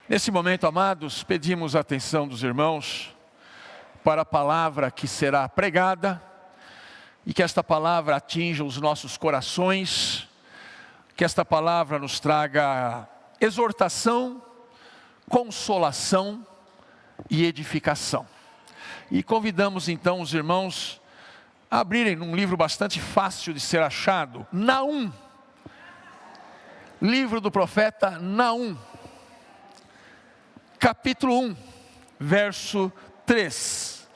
Nesse momento, amados, pedimos a atenção dos irmãos para a palavra que será pregada e que esta palavra atinja os nossos corações, que esta palavra nos traga exortação, consolação e edificação. E convidamos então os irmãos a abrirem num livro bastante fácil de ser achado, Naum, livro do profeta Naum, capítulo 1, verso 3.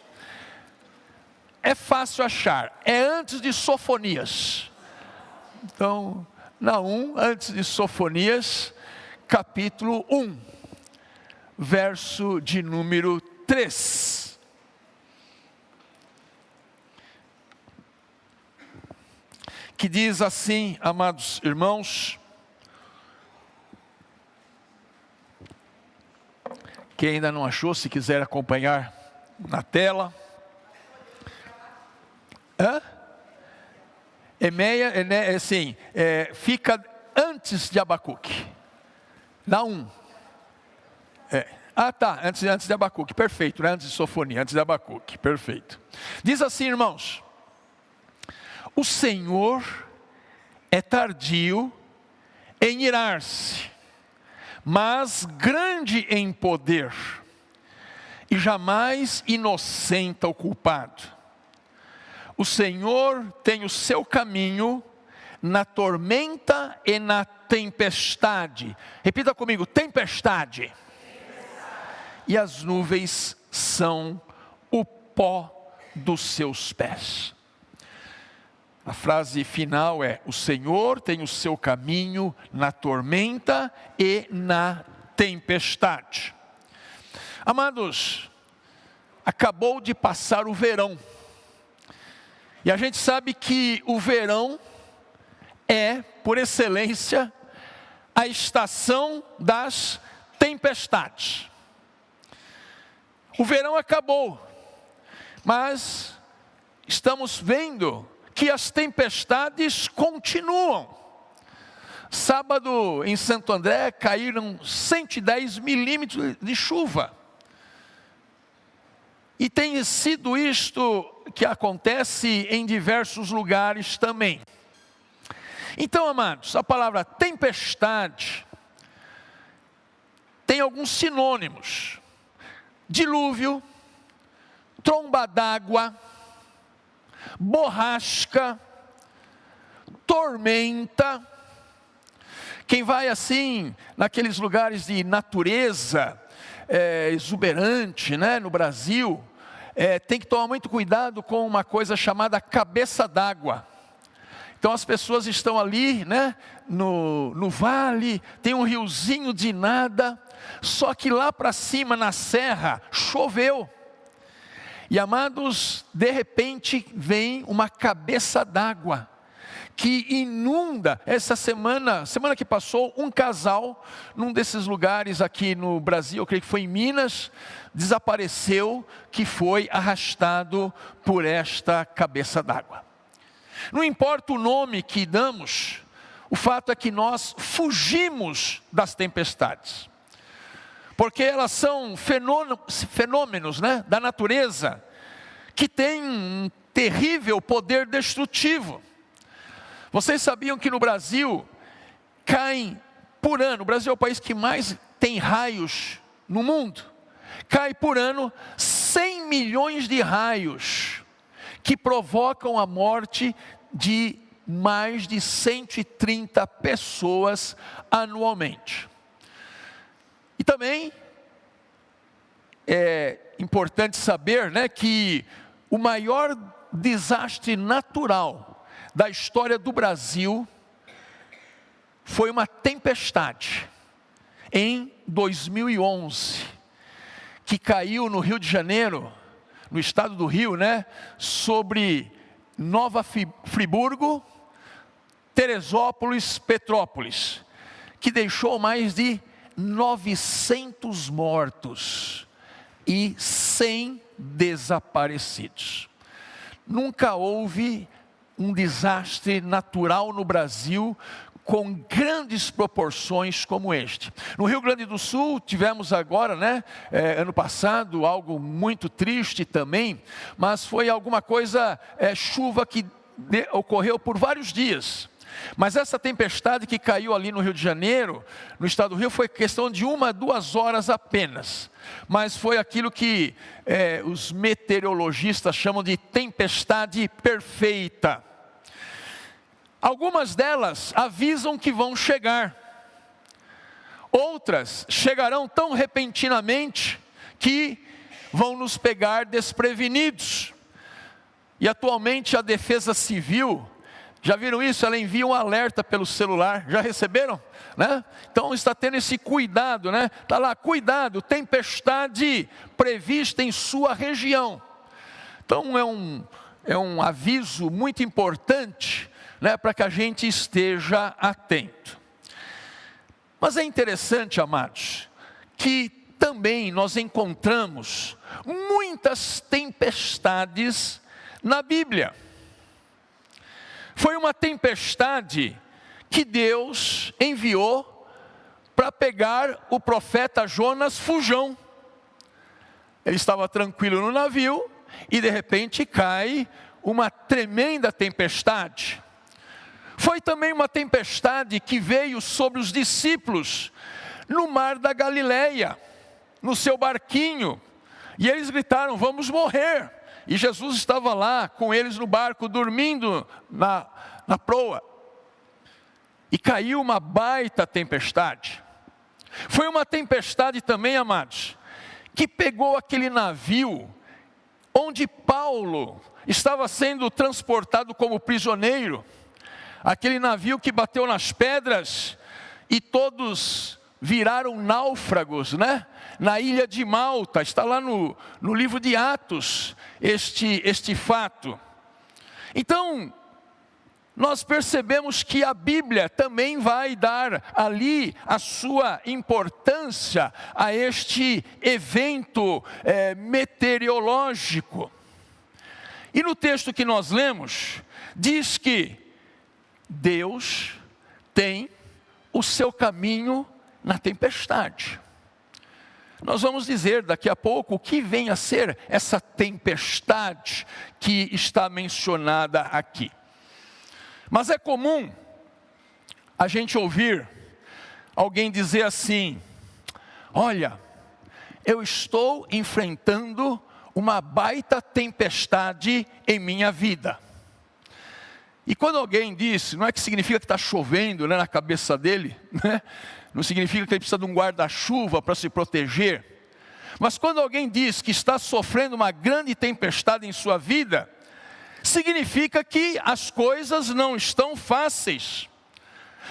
É fácil achar, é antes de Sofonias. Então, Naum, antes de Sofonias, capítulo 1, verso de número 3. Que diz assim, amados irmãos: quem ainda não achou, se quiser acompanhar na tela. Fica antes de Abacuque. Naum. Antes de Abacuque, perfeito, né? Antes de Sofonia, antes de Abacuque, perfeito. Diz assim, irmãos: o Senhor é tardio em irar-se, mas grande em poder, e jamais inocenta o culpado. O Senhor tem o seu caminho na tormenta e na tempestade. Repita comigo: tempestade. E as nuvens são o pó dos seus pés. A frase final é: o Senhor tem o seu caminho na tormenta e na tempestade. Amados, acabou de passar o verão. E a gente sabe que o verão é, por excelência, a estação das tempestades. O verão acabou, mas estamos vendo que as tempestades continuam. Sábado, em Santo André, caíram 110 milímetros de chuva. E tem sido isto que acontece em diversos lugares também. Então, amados, a palavra tempestade tem alguns sinônimos: dilúvio, tromba d'água, borrasca, tormenta. Quem vai assim, naqueles lugares de natureza exuberante, né, no Brasil, tem que tomar muito cuidado com uma coisa chamada cabeça d'água. Então as pessoas estão ali, né, no vale, tem um riozinho de nada, só que lá para cima na serra choveu. E amados, de repente vem uma cabeça d'água que inunda. Essa semana que passou, um casal, num desses lugares aqui no Brasil, eu creio que foi em Minas, desapareceu, que foi arrastado por esta cabeça d'água. Não importa o nome que damos, o fato é que nós fugimos das tempestades, porque elas são fenômenos, né, da natureza, que têm um terrível poder destrutivo. Vocês sabiam que no Brasil caem por ano, o Brasil é o país que mais tem raios no mundo, cai por ano 100 milhões de raios, que provocam a morte de mais de 130 pessoas anualmente. E também é importante saber, né, que o maior desastre natural da história do Brasil foi uma tempestade em 2011, que caiu no Rio de Janeiro, no estado do Rio, né, sobre Nova Friburgo, Teresópolis, Petrópolis, que deixou mais de 900 mortos e 100 desaparecidos. Nunca houve um desastre natural no Brasil com grandes proporções como este. No Rio Grande do Sul, tivemos agora, ano passado, algo muito triste também, mas foi alguma coisa, chuva que ocorreu por vários dias. Mas essa tempestade que caiu ali no Rio de Janeiro, no estado do Rio, foi questão de 1, 2 horas apenas. Mas foi aquilo que os meteorologistas chamam de tempestade perfeita. Algumas delas avisam que vão chegar. Outras chegarão tão repentinamente que vão nos pegar desprevenidos. E atualmente a Defesa Civil, já viram isso? Ela envia um alerta pelo celular, já receberam? Então está tendo esse cuidado, está lá, cuidado, tempestade prevista em sua região. Então é um aviso muito importante, para que a gente esteja atento. Mas é interessante, amados, que também nós encontramos muitas tempestades na Bíblia. Foi uma tempestade que Deus enviou para pegar o profeta Jonas fujão. Ele estava tranquilo no navio e de repente cai uma tremenda tempestade. Foi também uma tempestade que veio sobre os discípulos no mar da Galileia, no seu barquinho, e eles gritaram: vamos morrer. E Jesus estava lá com eles no barco, dormindo na proa. E caiu uma baita tempestade. Foi uma tempestade também, amados, que pegou aquele navio onde Paulo estava sendo transportado como prisioneiro. Aquele navio que bateu nas pedras e todos viraram náufragos, na ilha de Malta. Está lá no livro de Atos, este fato. Então, nós percebemos que a Bíblia também vai dar ali a sua importância a este evento meteorológico. E no texto que nós lemos, diz que Deus tem o seu caminho na tempestade. Nós vamos dizer daqui a pouco o que vem a ser essa tempestade que está mencionada aqui. Mas é comum a gente ouvir alguém dizer assim: olha, eu estou enfrentando uma baita tempestade em minha vida. E quando alguém diz, não é que significa que está chovendo na cabeça dele, não significa que ele precisa de um guarda-chuva para se proteger. Mas quando alguém diz que está sofrendo uma grande tempestade em sua vida, significa que as coisas não estão fáceis.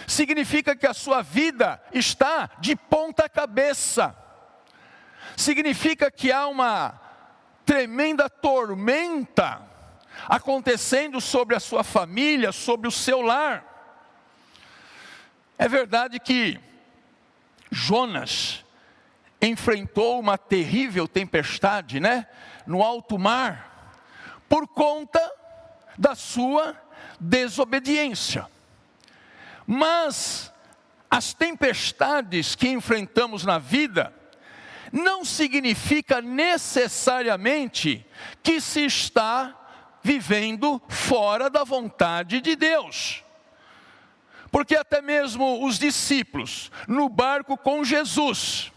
Significa que a sua vida está de ponta cabeça. Significa que há uma tremenda tormenta acontecendo sobre a sua família, sobre o seu lar. É verdade que Jonas enfrentou uma terrível tempestade, no alto mar, por conta da sua desobediência. Mas as tempestades que enfrentamos na vida não significa necessariamente que se está vivendo fora da vontade de Deus. Porque até mesmo os discípulos, no barco com Jesus,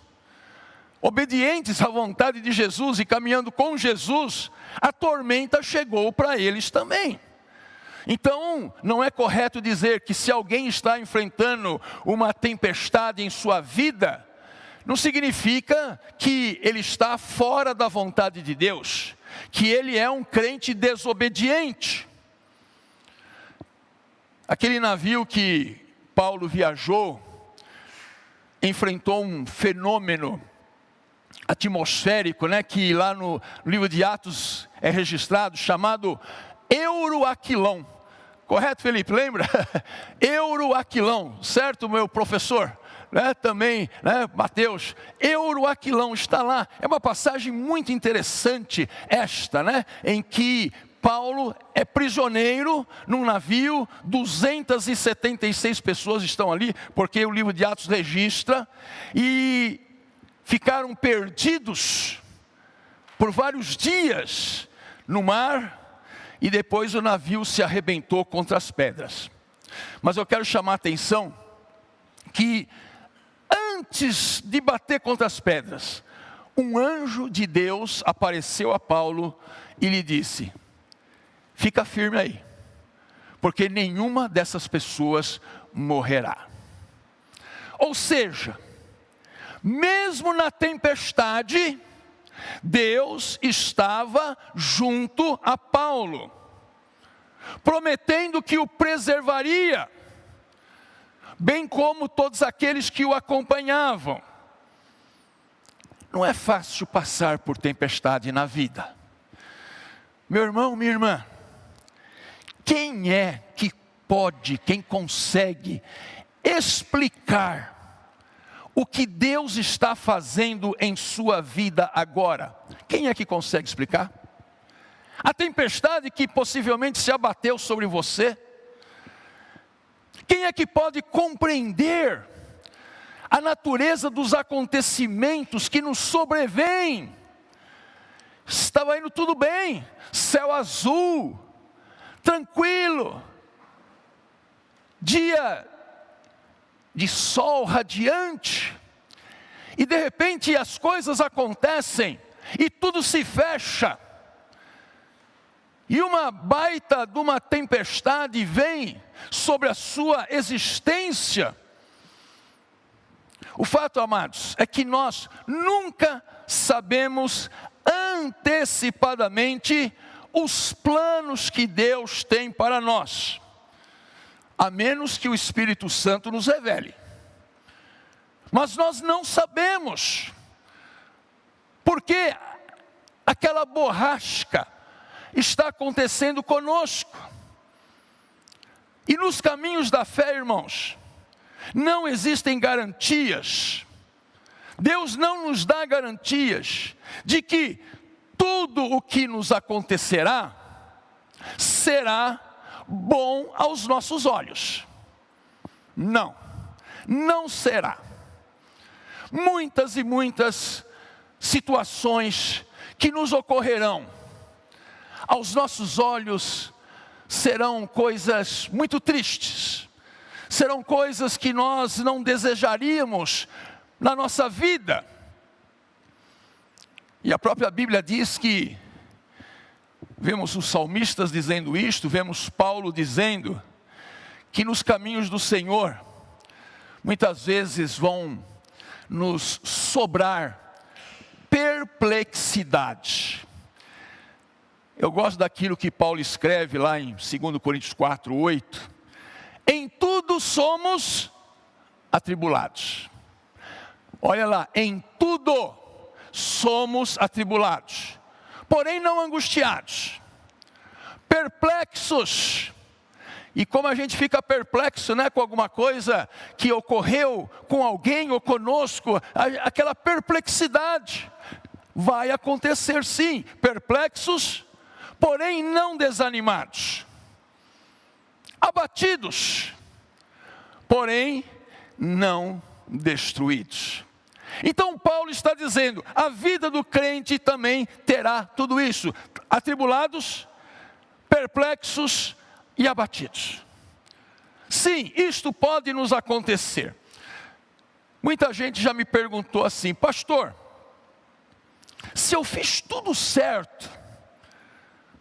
obedientes à vontade de Jesus e caminhando com Jesus, a tormenta chegou para eles também. Então, não é correto dizer que se alguém está enfrentando uma tempestade em sua vida, não significa que ele está fora da vontade de Deus, que ele é um crente desobediente. Aquele navio que Paulo viajou, enfrentou um fenômeno atmosférico, que lá no livro de Atos é registrado, chamado Euroaquilão. Correto, Felipe? Lembra? Euroaquilão, certo, meu professor? Também, Mateus, Euroaquilão está lá. É uma passagem muito interessante esta, em que Paulo é prisioneiro num navio, 276 pessoas estão ali, porque o livro de Atos registra, e ficaram perdidos por vários dias no mar, e depois o navio se arrebentou contra as pedras. Mas eu quero chamar a atenção que antes de bater contra as pedras, um anjo de Deus apareceu a Paulo e lhe disse: fica firme aí, porque nenhuma dessas pessoas morrerá. Ou seja, mesmo na tempestade, Deus estava junto a Paulo, prometendo que o preservaria, bem como todos aqueles que o acompanhavam. Não é fácil passar por tempestade na vida. Meu irmão, minha irmã, quem é que pode, quem consegue explicar o que Deus está fazendo em sua vida agora? Quem é que consegue explicar? A tempestade que possivelmente se abateu sobre você? Quem é que pode compreender a natureza dos acontecimentos que nos sobrevêm? Estava indo tudo bem, céu azul, tranquilo, dia de sol radiante, e de repente as coisas acontecem, e tudo se fecha, e uma baita de uma tempestade vem sobre a sua existência. O fato, amados, é que nós nunca sabemos antecipadamente os planos que Deus tem para nós, a menos que o Espírito Santo nos revele. Mas nós não sabemos, porque aquela borrasca está acontecendo conosco. E nos caminhos da fé, irmãos, não existem garantias. Deus não nos dá garantias de que tudo o que nos acontecerá será bom aos nossos olhos. Não, não será. Muitas e muitas situações que nos ocorrerão aos nossos olhos serão coisas muito tristes, serão coisas que nós não desejaríamos na nossa vida. E a própria Bíblia diz que, vemos os salmistas dizendo isto, vemos Paulo dizendo que nos caminhos do Senhor, muitas vezes vão nos sobrar perplexidade. Eu gosto daquilo que Paulo escreve lá em 2 Coríntios 4:8. Em tudo somos atribulados. Olha lá, em tudo somos atribulados, porém não angustiados, perplexos. E como a gente fica perplexo, né, com alguma coisa que ocorreu com alguém ou conosco, aquela perplexidade vai acontecer sim, perplexos, porém não desanimados, abatidos, porém não destruídos. Então Paulo está dizendo, a vida do crente também terá tudo isso, atribulados, perplexos e abatidos. Sim, isto pode nos acontecer. Muita gente já me perguntou assim: pastor, se eu fiz tudo certo,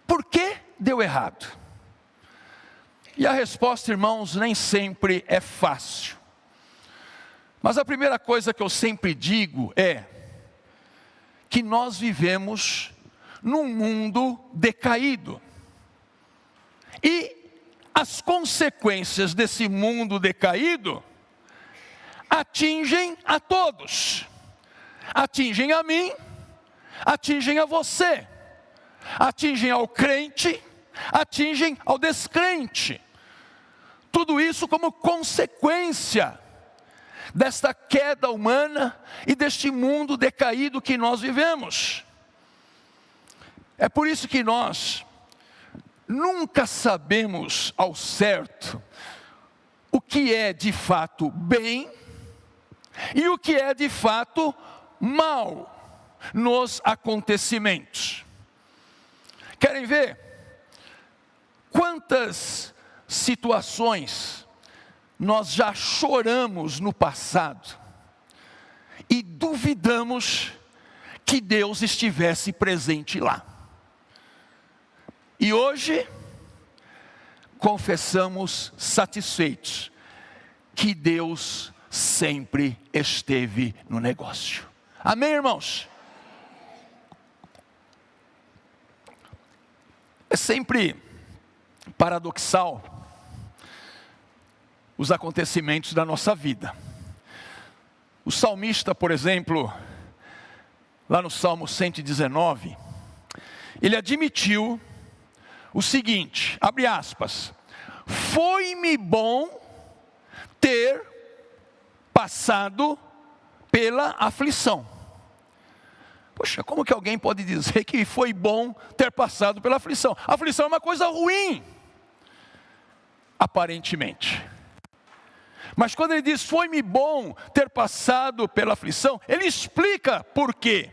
por que deu errado? E a resposta, irmãos, nem sempre é fácil. Mas a primeira coisa que eu sempre digo é que nós vivemos num mundo decaído. E as consequências desse mundo decaído atingem a todos. Atingem a mim, atingem a você, atingem ao crente, atingem ao descrente. Tudo isso como consequência desta queda humana e deste mundo decaído que nós vivemos. É por isso que nós nunca sabemos ao certo o que é de fato bem e o que é de fato mal nos acontecimentos. Querem ver quantas situações nós já choramos no passado e duvidamos que Deus estivesse presente lá? E hoje confessamos satisfeitos que Deus sempre esteve no negócio. Amém, irmãos? É sempre paradoxal os acontecimentos da nossa vida. O salmista, por exemplo, lá no Salmo 119, ele admitiu o seguinte, abre aspas: foi-me bom ter passado pela aflição. Poxa, como que alguém pode dizer que foi bom ter passado pela aflição? A aflição é uma coisa ruim, aparentemente. Mas quando ele diz, foi-me bom ter passado pela aflição, ele explica por quê.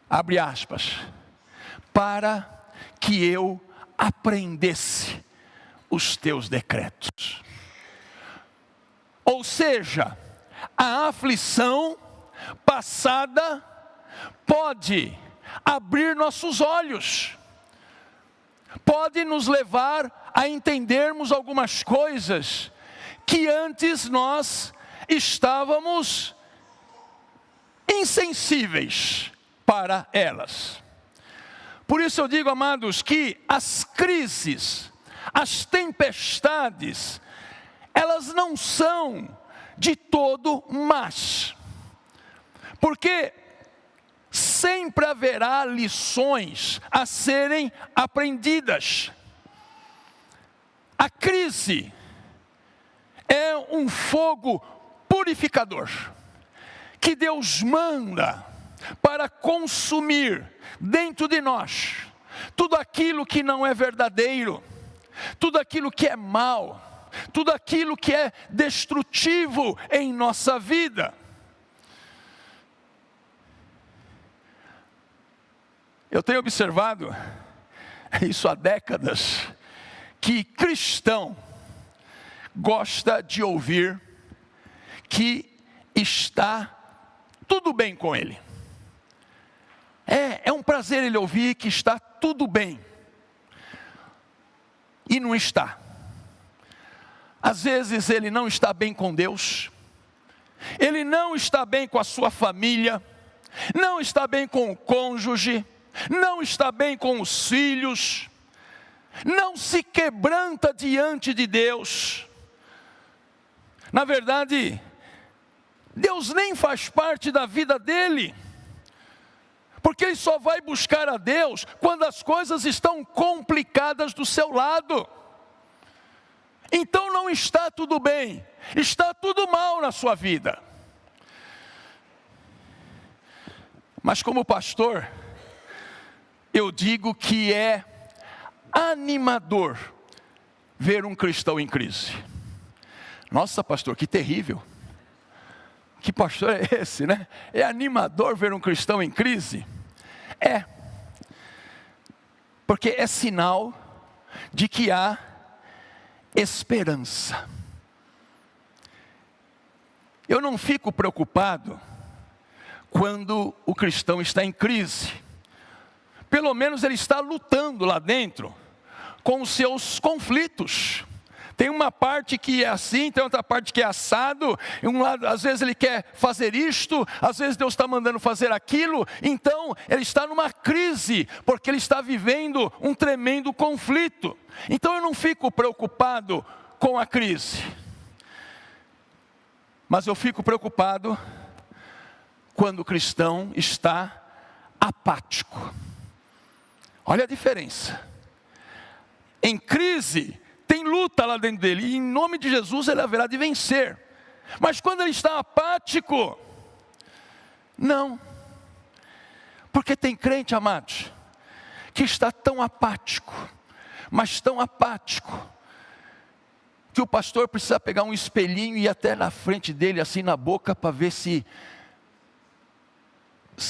Abre aspas, para que eu aprendesse os teus decretos. Ou seja, a aflição passada pode abrir nossos olhos, pode nos levar a entendermos algumas coisas que antes nós estávamos insensíveis para elas. Por isso eu digo, amados, que as crises, as tempestades, elas não são de todo más, porque sempre haverá lições a serem aprendidas. A crise é um fogo purificador que Deus manda para consumir dentro de nós tudo aquilo que não é verdadeiro, tudo aquilo que é mal, tudo aquilo que é destrutivo em nossa vida. Eu tenho observado isso há décadas, que cristão gosta de ouvir que está tudo bem com ele. É um prazer ele ouvir que está tudo bem. E não está. Às vezes ele não está bem com Deus, ele não está bem com a sua família, não está bem com o cônjuge, não está bem com os filhos, não se quebranta diante de Deus. Na verdade, Deus nem faz parte da vida dele, porque ele só vai buscar a Deus quando as coisas estão complicadas do seu lado. Então não está tudo bem, está tudo mal na sua vida. Mas como pastor, eu digo que é animador ver um cristão em crise. Nossa, pastor, que terrível. Que pastor é esse, né? É animador ver um cristão em crise? É. Porque é sinal de que há esperança. Eu não fico preocupado quando o cristão está em crise. Pelo menos ele está lutando lá dentro com os seus conflitos. Tem uma parte que é assim, tem outra parte que é assado. Um lado, às vezes ele quer fazer isto, às vezes Deus está mandando fazer aquilo. Então ele está numa crise, porque ele está vivendo um tremendo conflito. Então eu não fico preocupado com a crise, mas eu fico preocupado quando o cristão está apático. Olha a diferença. Em crise tem luta lá dentro dele, e em nome de Jesus ele haverá de vencer. Mas quando ele está apático, não. Porque tem crente, amados, que está tão apático, mas tão apático, que o pastor precisa pegar um espelhinho e ir até na frente dele, assim na boca, para ver se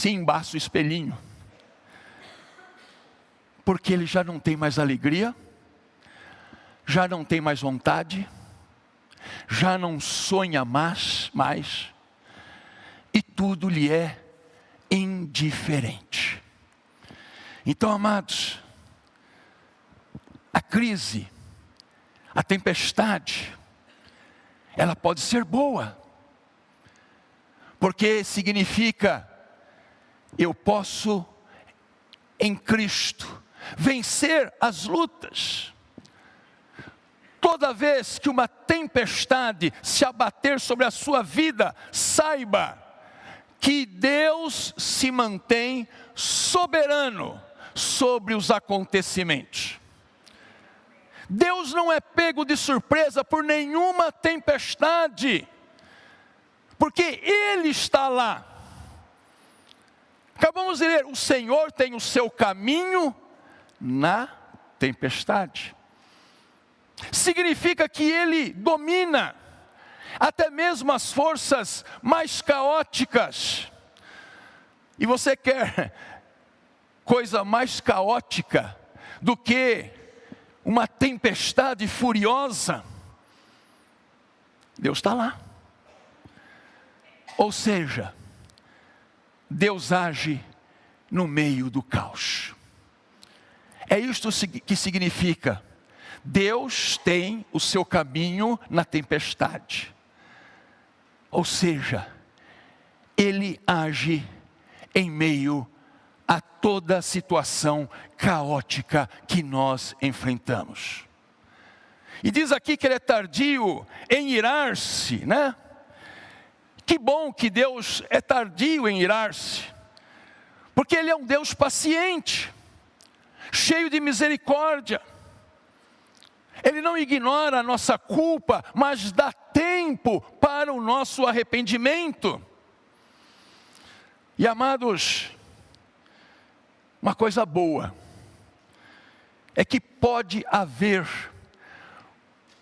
embaça o espelhinho. Porque ele já não tem mais alegria, já não tem mais vontade, já não sonha mais, e tudo lhe é indiferente. Então, amados, a crise, a tempestade, ela pode ser boa, porque significa, eu posso, em Cristo, vencer as lutas. Toda vez que uma tempestade se abater sobre a sua vida, saiba que Deus se mantém soberano sobre os acontecimentos. Deus não é pego de surpresa por nenhuma tempestade, porque Ele está lá. Acabamos de ler, o Senhor tem o seu caminho na tempestade. Significa que Ele domina até mesmo as forças mais caóticas. E você quer coisa mais caótica do que uma tempestade furiosa? Deus está lá. Ou seja, Deus age no meio do caos. É isto que significa: Deus tem o seu caminho na tempestade. Ou seja, Ele age em meio a toda situação caótica que nós enfrentamos. E diz aqui que Ele é tardio em irar-se, né? Que bom que Deus é tardio em irar-se, porque Ele é um Deus paciente, cheio de misericórdia. Ele não ignora a nossa culpa, mas dá tempo para o nosso arrependimento. E amados, uma coisa boa é que pode haver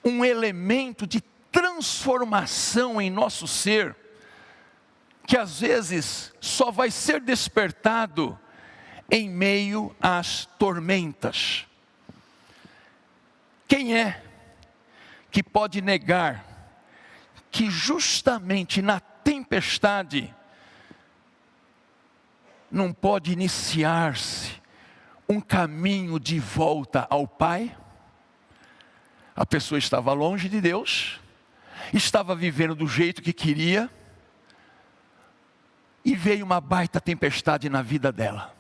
um elemento de transformação em nosso ser, que às vezes só vai ser despertado em meio às tormentas. Quem é que pode negar que justamente na tempestade não pode iniciar-se um caminho de volta ao Pai? A pessoa estava longe de Deus, estava vivendo do jeito que queria, e veio uma baita tempestade na vida dela.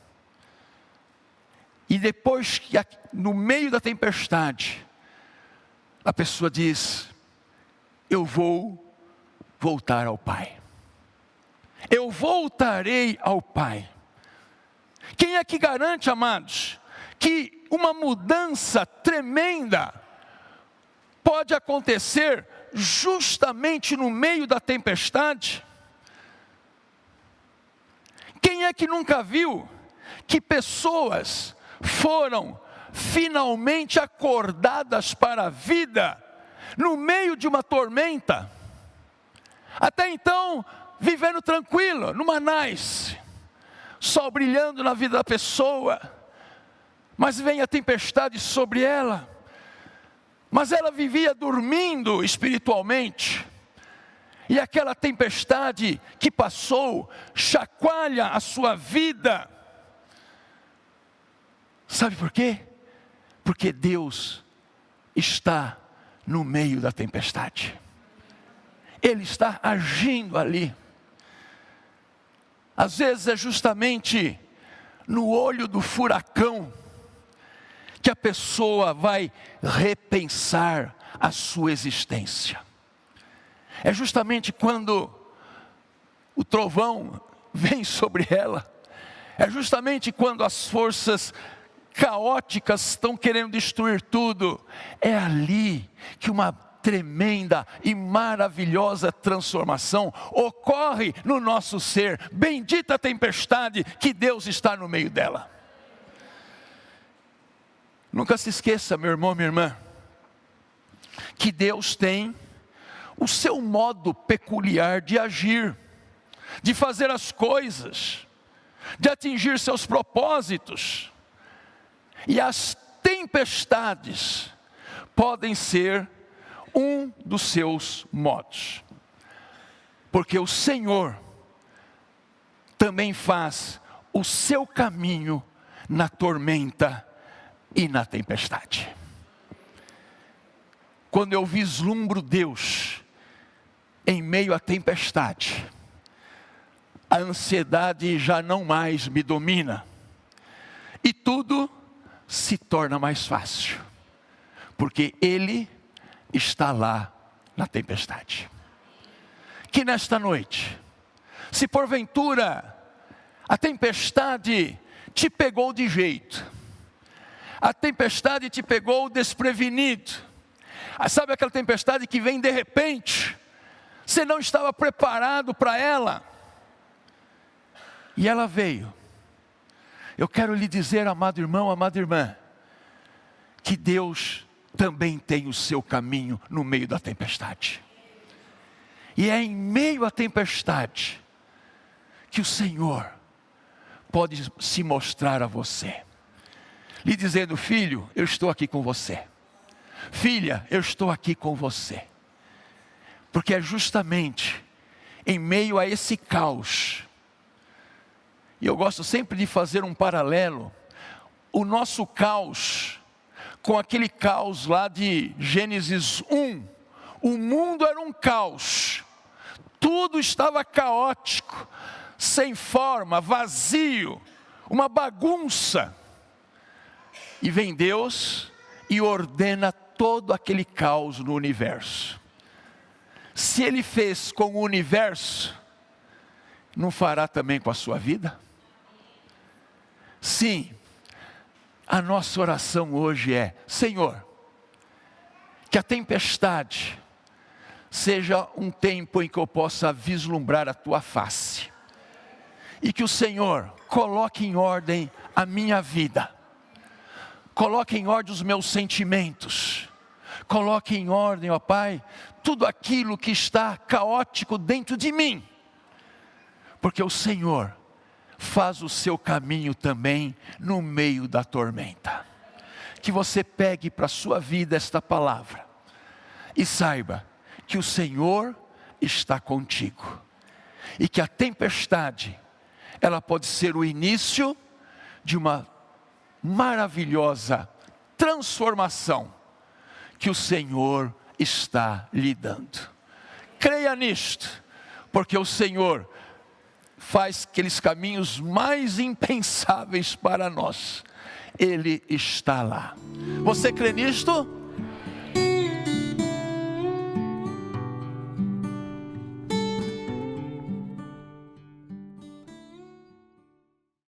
E depois que no meio da tempestade, a pessoa diz: eu vou voltar ao Pai. Eu voltarei ao Pai. Quem é que garante, amados, que uma mudança tremenda pode acontecer justamente no meio da tempestade? Quem é que nunca viu que pessoas foram finalmente acordadas para a vida no meio de uma tormenta? Até então, vivendo tranquilo, numa nice, sol brilhando na vida da pessoa, mas vem a tempestade sobre ela, mas ela vivia dormindo espiritualmente, e aquela tempestade que passou chacoalha a sua vida. Sabe por quê? Porque Deus está no meio da tempestade. Ele está agindo ali. Às vezes é justamente no olho do furacão que a pessoa vai repensar a sua existência. É justamente quando o trovão vem sobre ela, é justamente quando as forças caóticas estão querendo destruir tudo, é ali que uma tremenda e maravilhosa transformação ocorre no nosso ser. Bendita a tempestade que Deus está no meio dela. Nunca se esqueça, meu irmão, minha irmã, que Deus tem o seu modo peculiar de agir, de fazer as coisas, de atingir seus propósitos. E as tempestades podem ser um dos seus modos. Porque o Senhor também faz o seu caminho na tormenta e na tempestade. Quando eu vislumbro Deus em meio à tempestade, a ansiedade já não mais me domina, e tudo se torna mais fácil, porque Ele está lá na tempestade. Que nesta noite, se porventura a tempestade te pegou de jeito, a tempestade te pegou desprevenido, sabe aquela tempestade que vem de repente, você não estava preparado para ela, e ela veio. Eu quero lhe dizer, amado irmão, amada irmã, que Deus também tem o seu caminho no meio da tempestade. E é em meio à tempestade que o Senhor pode se mostrar a você, lhe dizendo: filho, eu estou aqui com você. Filha, eu estou aqui com você. Porque é justamente em meio a esse caos, e eu gosto sempre de fazer um paralelo, o nosso caos com aquele caos lá de Gênesis 1, o mundo era um caos, tudo estava caótico, sem forma, vazio, uma bagunça, e vem Deus e ordena todo aquele caos no universo. Se Ele fez com o universo, não fará também com a sua vida? Sim, a nossa oração hoje é: Senhor, que a tempestade seja um tempo em que eu possa vislumbrar a Tua face, e que o Senhor coloque em ordem a minha vida, coloque em ordem os meus sentimentos, coloque em ordem, ó Pai, tudo aquilo que está caótico dentro de mim, porque o Senhor faz o seu caminho também no meio da tormenta. Que você pegue para a sua vida esta palavra e saiba que o Senhor está contigo, e que a tempestade, ela pode ser o início de uma maravilhosa transformação que o Senhor está lhe dando. Creia nisto, porque o Senhor faz aqueles caminhos mais impensáveis para nós. Ele está lá. Você crê nisto?